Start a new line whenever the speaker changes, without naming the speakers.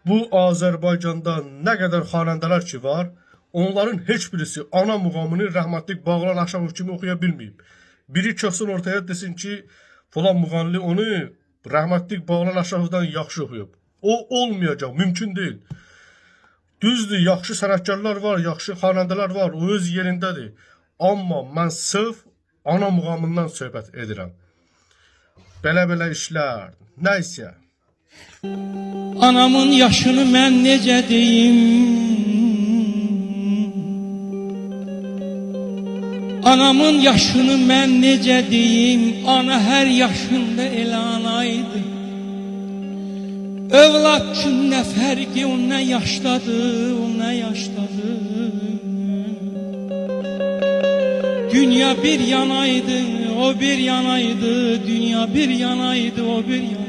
Bu Azərbaycanda nə qədər xanəndələr ki var, onların heç birisi ana muğamını rəhmətlik Bağlan Aşamov kimi oxuya bilməyib. Biri çıxsın ortaya desin ki, falan muğanlı onu rəhmətlik Bağlan Aşamovdan yaxşı oxuyub. O olmayacaq, mümkün deyil. Düzdür, yaxşı sənətkarlar var, yaxşı xanəndələr var, o öz yerindədir. Amma mən sırf ana muğamından söhbət edirəm. Belə işlər, nəysə.
Anamın yaşını mən necə deyim? Anamın yaşını mən necə deyim? Ana hər yaşında elə anaydı. Övlad üçün nə fərqi, o nə yaşdadır, o nə yaşdadır. Dünya bir yanaydı, o bir yanaydı. Dünya bir yanaydı, o bir yanaydı.